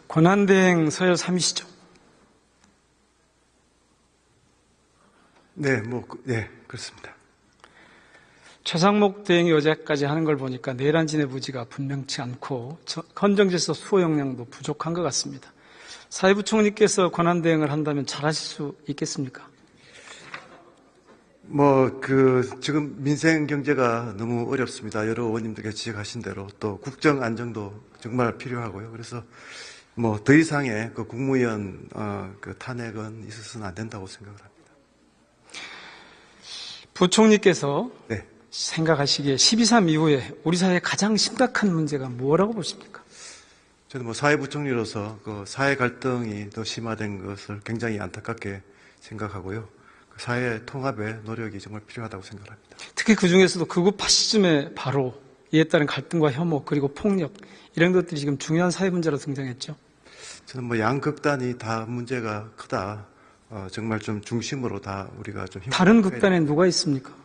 권한대행 서열 3위시죠? 네, 네, 그렇습니다. 최상목 대행이 어제까지 하는 걸 보니까 내란진의 부지가 분명치 않고 헌정질서 수호 역량도 부족한 것 같습니다. 사회부총리께서 권한대행을 한다면 잘하실 수 있겠습니까? 지금 민생 경제가 너무 어렵습니다. 여러 의원님들께서 지적하신 대로 또 국정 안정도 정말 필요하고요. 그래서 더 이상의 그 국무위원 그 탄핵은 있어서는 안 된다고 생각을 합니다. 부총리께서 네. 생각하시기에 12.3 이후에 우리 사회의 가장 심각한 문제가 뭐라고 보십니까? 저는 사회부총리로서 그 사회 갈등이 더 심화된 것을 굉장히 안타깝게 생각하고요. 그 사회 통합의 노력이 정말 필요하다고 생각합니다. 특히 그 중에서도 극우 파시즘의 바로 이에 따른 갈등과 혐오 그리고 폭력 이런 것들이 지금 중요한 사회 문제로 등장했죠. 저는 양극단이 다 문제가 크다. 정말 좀 중심으로 다 우리가 좀 다른 극단에 누가 있습니까?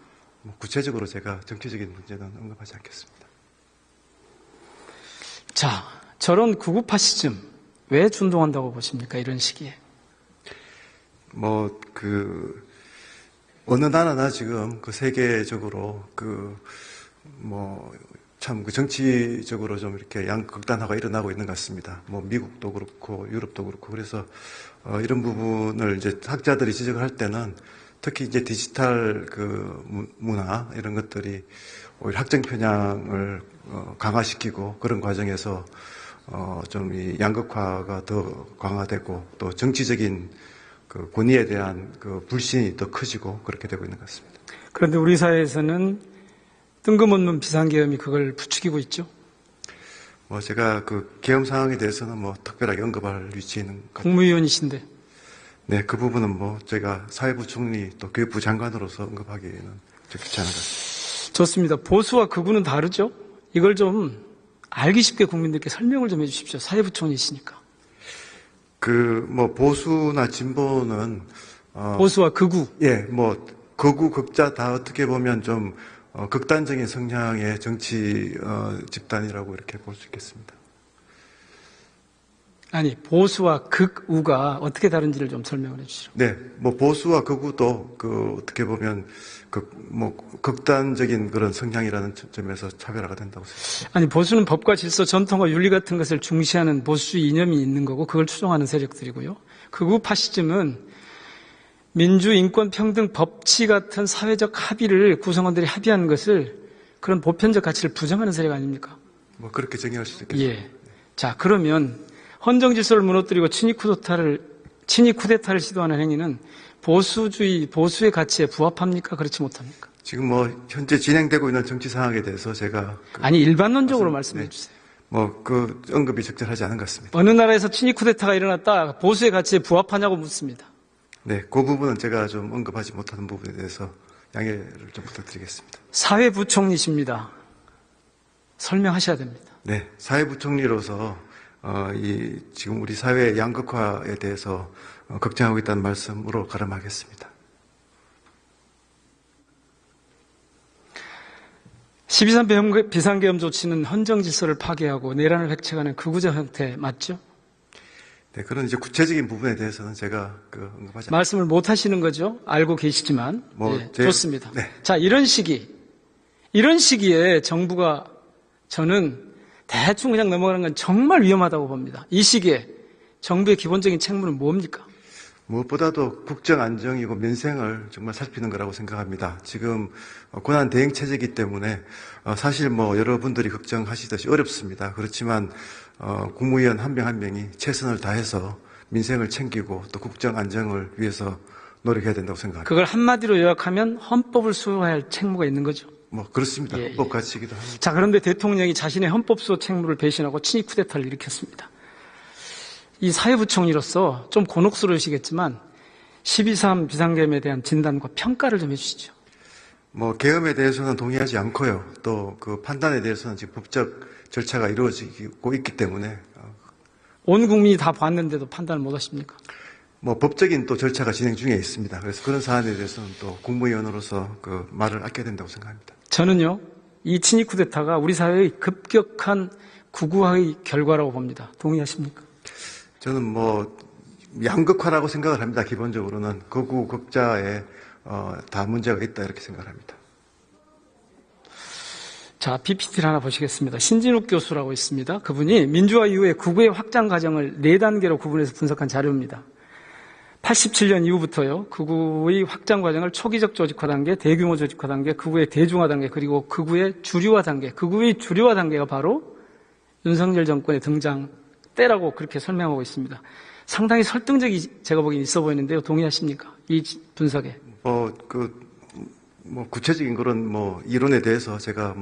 구체적으로 제가 정치적인 문제는 언급하지 않겠습니다. 자, 저런 극우 파시즘 왜 준동한다고 보십니까? 이런 시기에. 어느 나라나 지금 세계적으로 정치적으로 좀 이렇게 양극단화가 일어나고 있는 것 같습니다. 미국도 그렇고 유럽도 그렇고 그래서 이런 부분을 이제 학자들이 지적을 할 때는 특히 이제 디지털 문화 이런 것들이 오히려 학정 편향을 강화시키고 그런 과정에서 좀 이 양극화가 더 강화되고 또 정치적인 권위에 대한 불신이 더 커지고 그렇게 되고 있는 것 같습니다. 그런데 우리 사회에서는 뜬금없는 비상계엄이 그걸 부추기고 있죠. 제가 계엄 상황에 대해서는 특별하게 언급할 위치에 있는 것 국무위원이신데. 네, 그 부분은 제가 사회부총리 또 교육부 장관으로서 언급하기에는 적절치 않은 것 같습니다. 좋습니다. 보수와 극우는 다르죠? 이걸 좀 알기 쉽게 국민들께 설명을 좀 해주십시오. 사회부총리시니까. 보수나 진보는 보수와 극우. 예, 극우 극자 다 어떻게 보면 좀 극단적인 성향의 정치 집단이라고 이렇게 볼 수 있겠습니다. 아니, 보수와 극우가 어떻게 다른지를 좀 설명을 해주시죠. 네, 보수와 극우도 어떻게 보면 극단적인 그런 성향이라는 점에서 차별화가 된다고 생각합니다. 아니, 보수는 법과 질서, 전통과 윤리 같은 것을 중시하는 보수주의 이념이 있는 거고 그걸 추종하는 세력들이고요. 극우 파시즘은 민주, 인권, 평등, 법치 같은 사회적 합의를 구성원들이 합의한 것을 그런 보편적 가치를 부정하는 세력 아닙니까? 그렇게 정의할 수 있겠죠. 예. 자, 그러면 헌정 질서를 무너뜨리고 친위 쿠데타를 시도하는 행위는 보수주의, 보수의 가치에 부합합니까? 그렇지 못합니까? 지금 현재 진행되고 있는 정치 상황에 대해서 제가 아니, 일반론적으로 말씀해 주세요. 언급이 적절하지 않은 것 같습니다. 어느 나라에서 친위 쿠데타가 일어났다 보수의 가치에 부합하냐고 묻습니다. 네, 그 부분은 제가 좀 언급하지 못하는 부분에 대해서 양해를 좀 부탁드리겠습니다. 사회부총리십니다. 설명하셔야 됩니다. 네, 사회부총리로서 지금 우리 사회의 양극화에 대해서 걱정하고 있다는 말씀으로 가름하겠습니다. 12.3 비상계엄 조치는 헌정 질서를 파괴하고 내란을 획책하는 극우적 형태 맞죠? 네, 그런 이제 구체적인 부분에 대해서는 제가 언급하지 않습니다. 말씀을 못 하시는 거죠? 알고 계시지만. 좋습니다. 네. 자, 이런 시기에 정부가 저는 대충 그냥 넘어가는 건 정말 위험하다고 봅니다. 이 시기에 정부의 기본적인 책무는 뭡니까? 무엇보다도 국정 안정이고 민생을 정말 살피는 거라고 생각합니다. 지금 고난 대행 체제이기 때문에 사실 여러분들이 걱정하시듯이 어렵습니다. 그렇지만 국무위원 한 명 한 명이 최선을 다해서 민생을 챙기고 또 국정 안정을 위해서 노력해야 된다고 생각합니다. 그걸 한마디로 요약하면 헌법을 수호해야 할 책무가 있는 거죠. 그렇습니다. 예, 헌법 가치이기도 합니다. 자, 그런데 대통령이 자신의 헌법 수호 책무를 배신하고 친위 쿠데타를 일으켰습니다. 이 사회부총리로서 좀 곤혹스러우시겠지만 12.3 비상계엄에 대한 진단과 평가를 좀 해주시죠. 계엄에 대해서는 동의하지 않고요. 또 판단에 대해서는 지금 법적 절차가 이루어지고 있기 때문에 온 국민이 다 봤는데도 판단을 못 하십니까? 법적인 또 절차가 진행 중에 있습니다. 그래서 그런 사안에 대해서는 또 국무위원으로서 말을 아껴야 된다고 생각합니다. 저는요, 이 친위 쿠데타가 우리 사회의 급격한 극우화의 결과라고 봅니다. 동의하십니까? 저는 뭐 양극화라고 생각을 합니다. 기본적으로는 극우 극자에 다 문제가 있다 이렇게 생각을 합니다. 자, PPT를 하나 보시겠습니다. 신진욱 교수라고 있습니다. 그분이 민주화 이후에 극우의 확장 과정을 4단계로 구분해서 분석한 자료입니다. 87년 이후부터요, 극우의 확장 과정을 초기적 조직화 단계, 대규모 조직화 단계, 극우의 대중화 단계, 그리고 극우의 주류화 단계. 극우의 주류화 단계가 바로 윤석열 정권의 등장 때라고 그렇게 설명하고 있습니다. 상당히 설득력이 제가 보기엔 있어 보이는데요. 동의하십니까? 이 분석에. 구체적인 그런 이론에 대해서 제가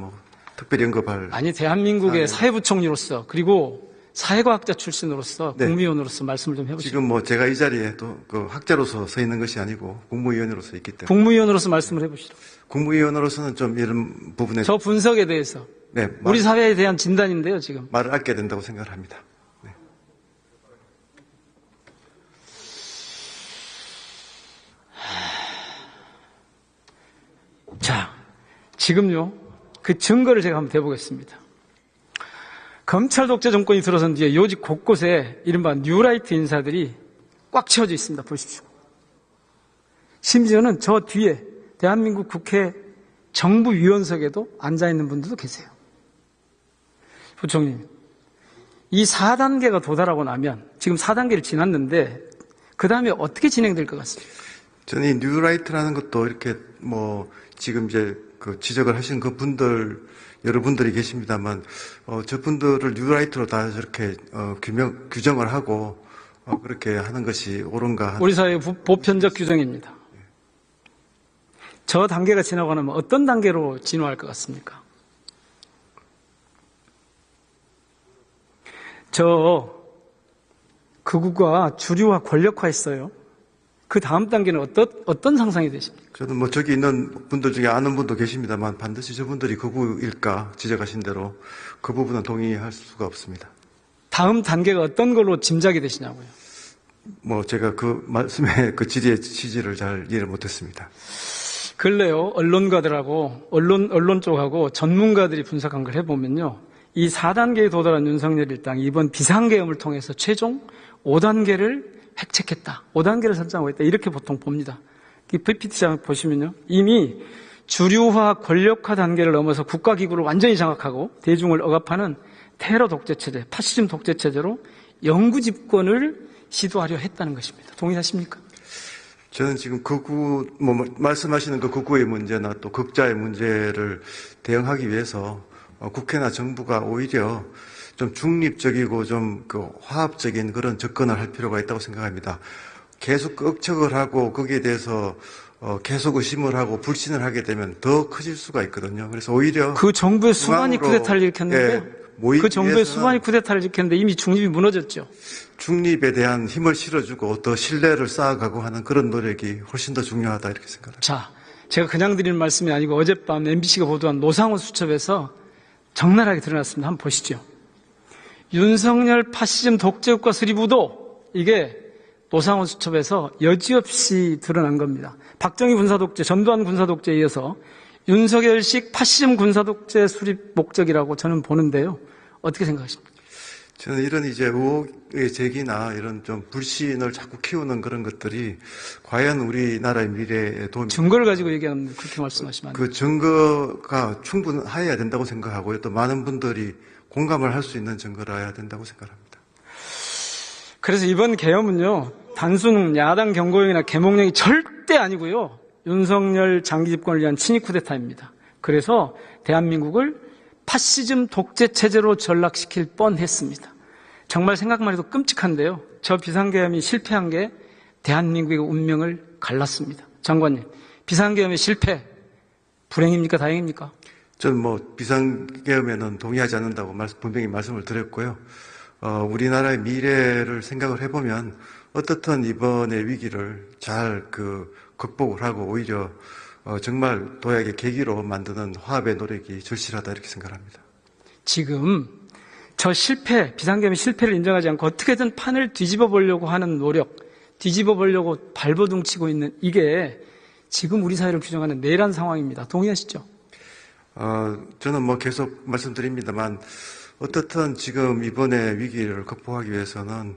특별히 언급할. 아니, 대한민국의 사회부총리로서, 그리고 사회과학자 출신으로서, 네. 국무위원으로서 말씀을 좀 해보시죠. 지금 제가 이 자리에 또 학자로서 서 있는 것이 아니고 국무위원으로서 있기 때문에. 국무위원으로서 말씀을 해보시죠. 국무위원으로서는 좀 이런 부분에. 저 분석에 대해서. 네. 우리 사회에 대한 진단인데요, 지금. 말을 아껴야 된다고 생각을 합니다. 네. 자, 지금요, 그 증거를 제가 한번 대보겠습니다. 검찰 독재 정권이 들어선 뒤에 요직 곳곳에 이른바 뉴라이트 인사들이 꽉 채워져 있습니다. 보십시오. 심지어는 저 뒤에 대한민국 국회 정부위원석에도 앉아있는 분들도 계세요. 부총리, 이 4단계가 도달하고 나면 지금 4단계를 지났는데 그 다음에 어떻게 진행될 것 같습니까? 저는 이 뉴라이트라는 것도 이렇게 지금 이제 지적을 하신 그 분들 여러분들이 계십니다만 저분들을 뉴라이트로 다 저렇게 규정을 하고 그렇게 하는 것이 옳은가? 우리 사회의 보편적 규정입니다. 저 단계가 지나고 나면 어떤 단계로 진화할 것 같습니까? 극우가 주류화 권력화했어요. 그 다음 단계는 어떤 상상이 되십니까? 저는 저기 있는 분들 중에 아는 분도 계십니다만 반드시 저분들이 극우일까 지적하신 대로 그 부분은 동의할 수가 없습니다. 다음 단계가 어떤 걸로 짐작이 되시냐고요? 제가 그 말씀의 그 취지를 잘 이해를 못했습니다. 근래요, 언론가들하고 언론 쪽하고 전문가들이 분석한 걸 해보면요, 이 4단계에 도달한 윤석열 일당이 이번 비상계엄을 통해서 최종 5단계를 획책했다. 5단계를 설정하고 있다. 이렇게 보통 봅니다. 이 PPT장 보시면요, 이미 주류화 권력화 단계를 넘어서 국가기구를 완전히 장악하고 대중을 억압하는 테러 독재체제, 파시즘 독재체제로 영구 집권을 시도하려 했다는 것입니다. 동의하십니까? 저는 지금 말씀하시는 그 극우의 문제나 또 극자의 문제를 대응하기 위해서 국회나 정부가 오히려 좀 중립적이고 좀 화합적인 그런 접근을 할 필요가 있다고 생각합니다. 계속 끄척을 하고 거기에 대해서 계속 의심을 하고 불신을 하게 되면 더 커질 수가 있거든요. 그래서 오히려 그 정부의 수많이 쿠데타를 일으켰는데, 그 정부의 수많이 쿠데타를 일으켰는데 이미 중립이 무너졌죠. 중립에 대한 힘을 실어주고 더 신뢰를 쌓아가고 하는 그런 노력이 훨씬 더 중요하다 이렇게 생각합니다. 자, 제가 그냥 드리는 말씀이 아니고 어젯밤 MBC가 보도한 노상원 수첩에서 적나라하게 드러났습니다. 한번 보시죠. 윤석열 파시즘 독재국가 수립우도, 이게 노상원 수첩에서 여지없이 드러난 겁니다. 박정희 군사독재, 전두환 군사독재에 이어서 윤석열식 파시즘 군사독재 수립 목적이라고 저는 보는데요. 어떻게 생각하십니까? 저는 이런 이제 의혹의 제기나 이런 좀 불신을 자꾸 키우는 그런 것들이 과연 우리나라의 미래에 도움이. 증거를 가지고 얘기하면 그렇게 말씀하시면 안 돼요. 그 증거가 충분해야 된다고 생각하고요. 또 많은 분들이 공감을 할 수 있는 증거라야 된다고 생각합니다. 그래서 이번 계엄은요, 단순 야당 경고령이나 계몽령이 절대 아니고요, 윤석열 장기 집권을 위한 친위 쿠데타입니다. 그래서 대한민국을 파시즘 독재 체제로 전락시킬 뻔했습니다. 정말 생각만 해도 끔찍한데요. 저 비상계엄이 실패한 게 대한민국의 운명을 갈랐습니다. 장관님, 비상계엄의 실패 불행입니까, 다행입니까? 저는 비상계엄에는 동의하지 않는다고 분명히 말씀을 드렸고요. 우리나라의 미래를 생각을 해보면 어떻든 이번의 위기를 잘 극복을 하고 오히려 정말 도약의 계기로 만드는 화합의 노력이 절실하다 이렇게 생각합니다. 지금 저 비상계엄의 실패를 인정하지 않고 어떻게든 판을 뒤집어 보려고 하는 노력, 뒤집어 보려고 발버둥 치고 있는 이게 지금 우리 사회를 규정하는 내란 상황입니다. 동의하시죠? 저는 계속 말씀드립니다만 어떻든 지금 이번에 위기를 극복하기 위해서는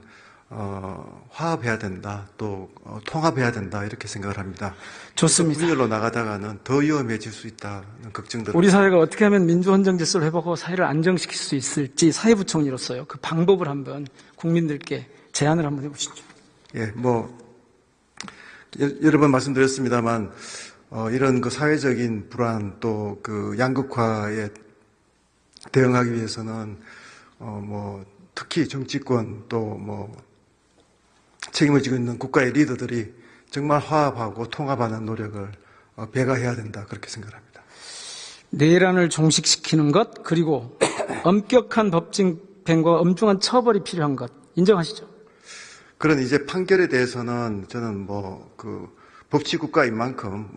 화합해야 된다, 또 통합해야 된다 이렇게 생각을 합니다. 좋습니다. 분열로 나가다가는 더 위험해질 수 있다는 걱정들. 우리 사회가 어떻게 하면 민주헌정 질서를 회복하고 사회를 안정시킬 수 있을지 사회부총리로서요. 그 방법을 한번 국민들께 제안을 한번 해보시죠. 예, 여러 번 말씀드렸습니다만 이런 그 사회적인 불안 또 그 양극화에 대응하기 위해서는 특히 정치권 또 책임을 지고 있는 국가의 리더들이 정말 화합하고 통합하는 노력을 배가해야 된다 그렇게 생각합니다. 내란을 종식시키는 것 그리고 엄격한 법 집행과 엄중한 처벌이 필요한 것 인정하시죠? 그런 이제 판결에 대해서는 저는 법치 국가인 만큼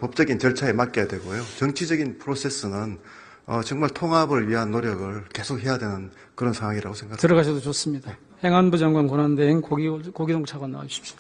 법적인 절차에 맡겨야 되고요. 정치적인 프로세스는 정말 통합을 위한 노력을 계속 해야 되는 그런 상황이라고 생각합니다. 들어가셔도 좋습니다. 행안부 장관 권한대행 고기동 차관 나와 주십시오.